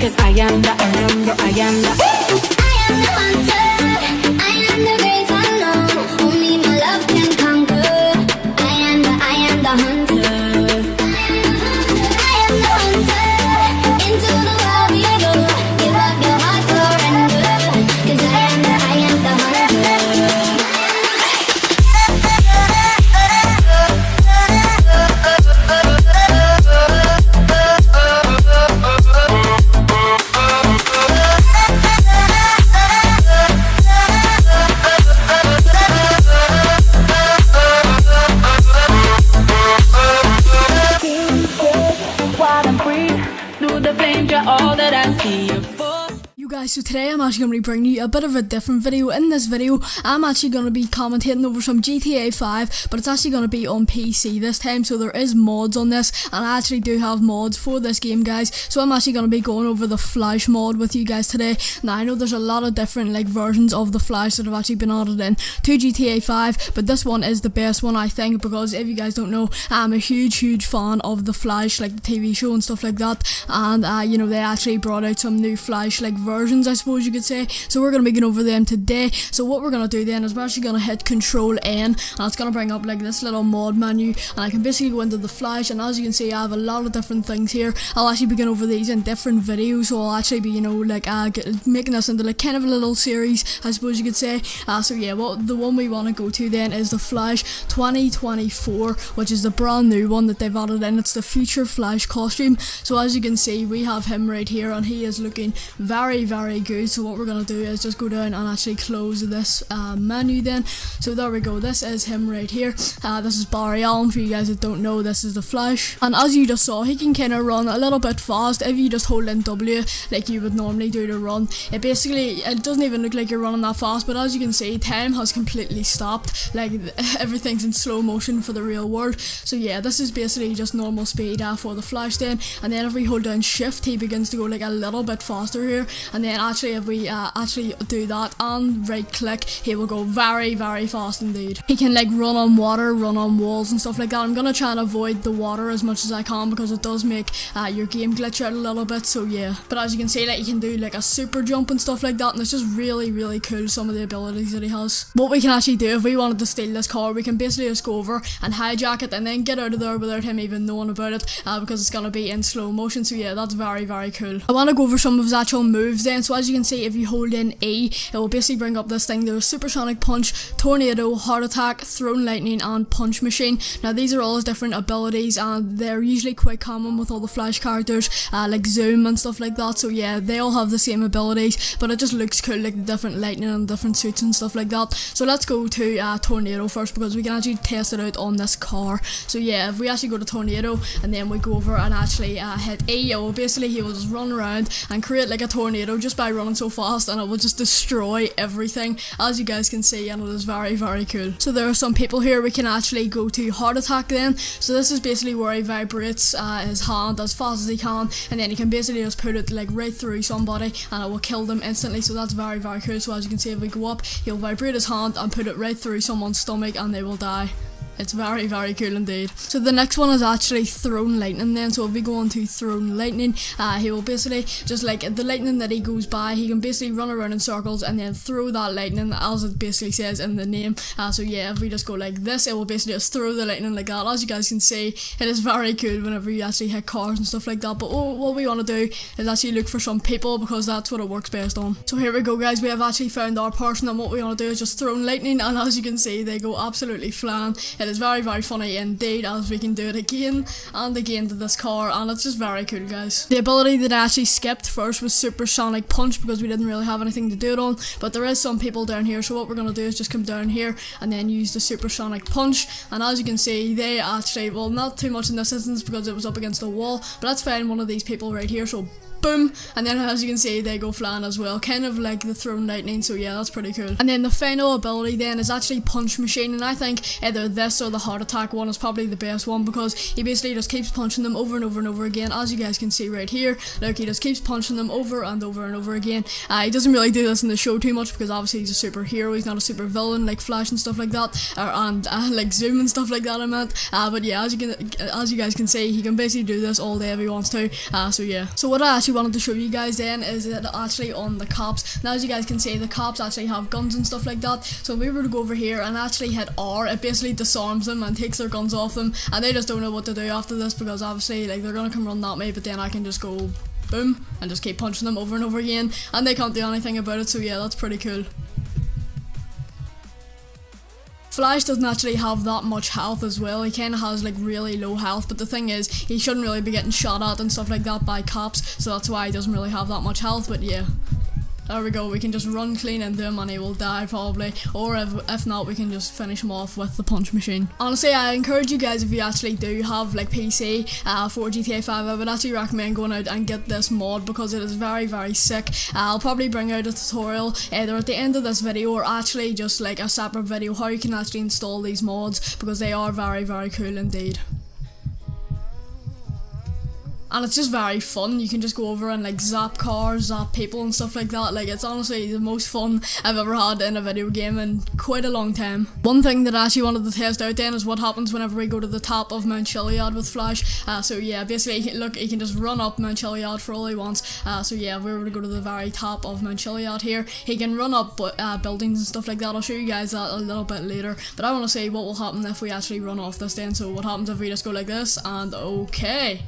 Cause I am the hunter. I am the great unknown. Only my love can conquer. I am the hunter. I am the hunter. Into the world we go. Give up your heart, surrender. Cause I am the hunter. All that I see. You guys, so today I'm actually going to be bringing you a bit of a different video. In this video, I'm actually going to be commentating over some GTA 5, but it's actually going to be on PC this time, so there is mods on this, and I actually do have mods for this game, guys. So I'm actually going to be going over the Flash mod with you guys today. Now, I know there's a lot of different versions of the Flash that have actually been added in to GTA 5, but this one is the best one, I think, because if you guys don't know, I'm a huge fan of the Flash, like the TV show and stuff like that, and you know, they actually brought out some new Flash versions, I suppose you could say, so we're going to be going over them today. So what we're going to do then is we're actually going to hit Control N, and it's going to bring up this little mod menu, and I can basically go into the Flash, and as you can see, I have a lot of different things here. I'll actually be going over these in different videos, so I'll actually be, you know, making this into kind of a little series, I suppose you could say. So yeah, well, the one we want to go to then is the Flash 2024, which is the brand new one that they've added in. It's the future Flash costume. So as you can see, we have him right here, and he is looking very good. So what we're gonna do is just go down and actually close this menu then. So there we go, this is him right here. This is Barry Allen, for you guys that don't know. This is the Flash, and as you just saw, he can kind of run a little bit fast if you just hold in W like you would normally do to run. It doesn't even look like you're running that fast, but as you can see, time has completely stopped. Everything's in slow motion for the real world. So yeah, this is basically just normal speed for the Flash then, and then if we hold down shift, he begins to go a little bit faster here, and then actually if we actually do that and right click, he will go very fast indeed. He can run on water, run on walls and stuff like that. I'm gonna try and avoid the water as much as I can because it does make your game glitch out a little bit, so yeah. But as you can see, he can do a super jump and stuff like that, and it's just really cool, some of the abilities that he has. What we can actually do if we wanted to steal this car, we can basically just go over and hijack it and then get out of there without him even knowing about it, because it's gonna be in slow motion. So yeah, that's very cool. I want to go over some of his actual moves then. So as you can see, if you hold in E, it will basically bring up this thing. There's Supersonic Punch, Tornado, Heart Attack, Thrown Lightning, and Punch Machine. Now these are all his different abilities, and they're usually quite common with all the Flash characters, like Zoom and stuff like that. So yeah, they all have the same abilities, but it just looks cool, the different lightning and different suits and stuff like that. So let's go to Tornado first, because we can actually test it out on this car. So yeah, if we actually go to Tornado and then we go over and actually hit E, basically he will just run around and create a tornado just by running so fast, and it will just destroy everything, as you guys can see, and it is very cool. So there are some people here. We can actually go to Heart Attack then. So this is basically where he vibrates his hand as fast as he can, and then he can basically just put it right through somebody and it will kill them instantly. So that's very cool. So as you can see, if we go up, he'll vibrate his hand and put it right through someone's stomach and they will die. It's very cool indeed. So the next one is actually Thrown Lightning then. So if we go on to Thrown Lightning, he will basically just the lightning that he goes by, he can basically run around in circles and then throw that lightning, as it basically says in the name. So yeah, if we just go like this, it will basically just throw the lightning like that. As you guys can see, it is very cool whenever you actually hit cars and stuff like that. But what we want to do is actually look for some people, because that's what it works best on. So here we go, guys, we have actually found our person, and what we want to do is just Thrown Lightning, and as you can see, they go absolutely flying. It is very funny indeed, as we can do it again and again to this car, and it's just very cool, guys. The ability that I actually skipped first was Supersonic Punch, because we didn't really have anything to do it on, but there is some people down here. So what we're going to do is just come down here and then use the Supersonic Punch, and as you can see, they actually, well, not too much in this instance because it was up against a wall, but let's find one of these people right here. So boom, and then as you can see, they go flying as well, kind of like the Thrown Lightning. So yeah, that's pretty cool. And then the final ability then is actually Punch Machine, and I think either this or the Heart Attack one is probably the best one, because he basically just keeps punching them over and over again. As you guys can see right here, look, he just keeps punching them over and over again. He doesn't really do this in the show too much, because obviously he's a superhero, he's not a super villain like Flash and stuff like that, and like Zoom and stuff like that, I meant. But yeah, as you guys can see, he can basically do this all day if he wants to. So yeah, so what I actually actually wanted to show you guys then is that actually on the cops. Now as you guys can see, the cops actually have guns and stuff like that, so if we were to go over here and actually hit R, it basically disarms them and takes their guns off them, and they just don't know what to do after this, because obviously like they're gonna come run at me, but then I can just go boom and just keep punching them over and over again and they can't do anything about it. So yeah, that's pretty cool. Flash doesn't actually have that much health as well. He kind of has like really low health, but the thing is he shouldn't really be getting shot at and stuff like that by cops, so that's why he doesn't really have that much health. But yeah, there we go, we can just run clean into him and he will die probably, or if not, we can just finish him off with the punch machine. Honestly, I encourage you guys, if you actually do have like PC for GTA 5, I would actually recommend going out and get this mod, because it is very, very sick. I'll probably bring out a tutorial either at the end of this video or actually just like a separate video how you can actually install these mods, because they are very, very cool indeed. And it's just very fun. You can just go over and like zap cars, zap people and stuff like that. Like, it's honestly the most fun I've ever had in a video game in quite a long time. One thing that I actually wanted to test out then is what happens whenever we go to the top of Mount Chiliad with Flash. So yeah, basically look, he can just run up Mount Chiliad for all he wants. So yeah, if we were to go to the very top of Mount Chiliad here, he can run up buildings and stuff like that. I'll show you guys that a little bit later, but I want to see what will happen if we actually run off this then. So what happens if we just go like this and okay,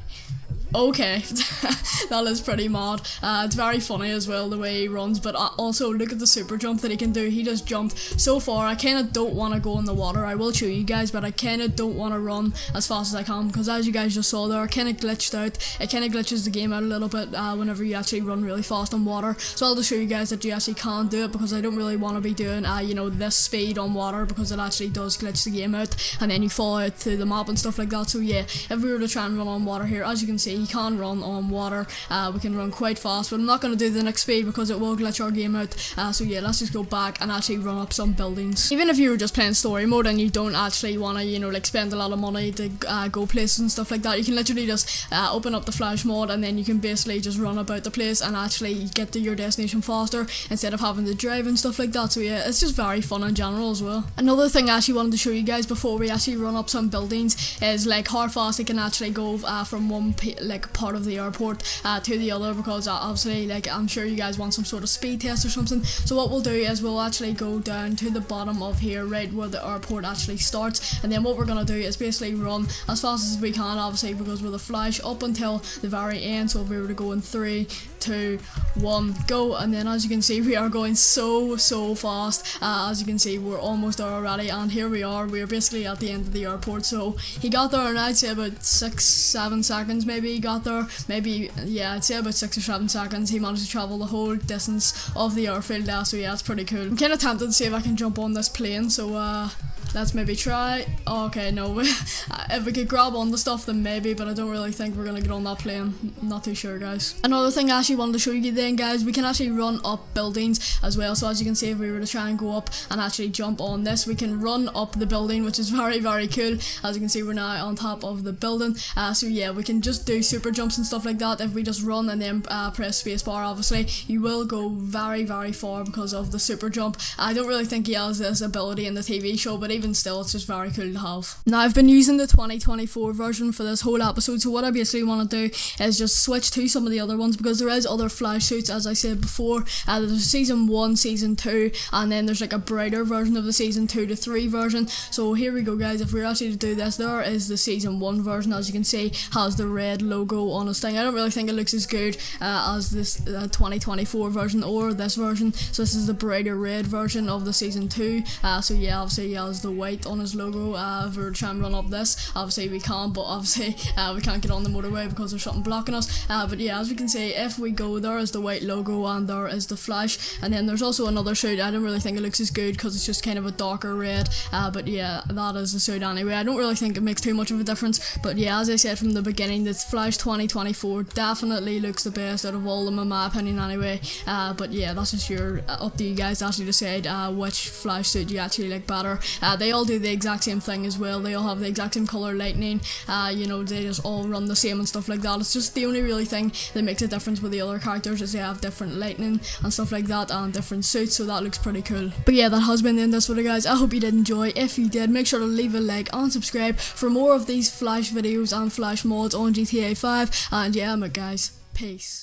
that is pretty mad. It's very funny as well the way he runs, but also look at the super jump that he can do. He just jumped so far. I kind of don't want to go in the water. I will show you guys, but I kind of don't want to run as fast as I can, because as you guys just saw there, I kind of glitched out. It kind of glitches the game out a little bit whenever you actually run really fast on water. So I'll just show you guys that you actually can do it, because I don't really want to be doing you know, this speed on water, because it actually does glitch the game out and then you fall out through the map and stuff like that. So yeah, if we were to try and run on water here, as you can see, you can run on water. We can run quite fast, but I'm not going to do the next speed because it will glitch our game out. So yeah, let's just go back and actually run up some buildings. Even if you were just playing story mode and you don't actually want to, you know, like spend a lot of money to go places and stuff like that, you can literally just open up the Flash mod, and then you can basically just run about the place and actually get to your destination faster instead of having to drive and stuff like that. So yeah, it's just very fun in general as well. Another thing I actually wanted to show you guys before we actually run up some buildings is like how fast it can actually go from one part of the airport to the other, because obviously like I'm sure you guys want some sort of speed test or something. So what we'll do is we'll actually go down to the bottom of here, right where the airport actually starts, and then what we're gonna do is basically run as fast as we can, obviously because we're the Flash, up until the very end. So if we were to go in 3, 2, 1, go, and then as you can see we are going so fast. As you can see, we're almost there already, and here we are. We're basically at the end of the airport. So he got there in, I'd say, about 6-7 seconds maybe. He got there maybe, yeah, I'd say about 6 or 7 seconds. He managed to travel the whole distance of the airfield. So yeah, it's pretty cool. I'm kind of tempted to see if I can jump on this plane, so let's maybe try. Oh, okay, no. If we could grab on the stuff, then maybe, but I don't really think we're gonna get on that plane. I'm not too sure, guys. Another thing I actually wanted to show you then, guys, we can actually run up buildings as well. So as you can see, if we were to try and go up and actually jump on this, we can run up the building, which is very, very cool. As you can see, we're now on top of the building. So yeah, we can just do super jumps and stuff like that. If we just run and then press spacebar, obviously, you will go very, very far because of the super jump. I don't really think he has this ability in the TV show, but even still, it's just very cool to have. Now, I've been using the 2024 version for this whole episode, so what I basically want to do is just switch to some of the other ones, because there is other Flash suits, as I said before. There's season 1, season 2, and then there's like a brighter version of the season 2 to 3 version. So here we go, guys. If we're actually to do this, there is the season 1 version, as you can see, has the red logo on its thing. I don't really think it looks as good as this 2024 version or this version. So this is the brighter red version of the season 2. So yeah, obviously he has the white on his logo. If we're trying to run up this, obviously we can't, but obviously we can't get on the motorway because there's something blocking us. But yeah, as we can see, if we go, there is the white logo and there is the Flash, and then there's also another suit. I don't really think it looks as good because it's just kind of a darker red, but yeah, that is the suit anyway. I don't really think it makes too much of a difference, but yeah, as I said from the beginning, the Flash 2024 definitely looks the best out of all of them in my opinion anyway. But yeah, that's just up to you guys to actually decide which Flash suit you actually like better. They all do the exact same thing as well. They all have the exact same color lightning. You know, they just all run the same and stuff like that. It's just the only really thing that makes a difference with the other characters is they have different lightning and stuff like that, and different suits, so that looks pretty cool. But yeah, that has been the end of this video, guys. I hope you did enjoy. If you did, make sure to leave a like and subscribe for more of these Flash videos and Flash mods on GTA 5. And yeah, guys, peace.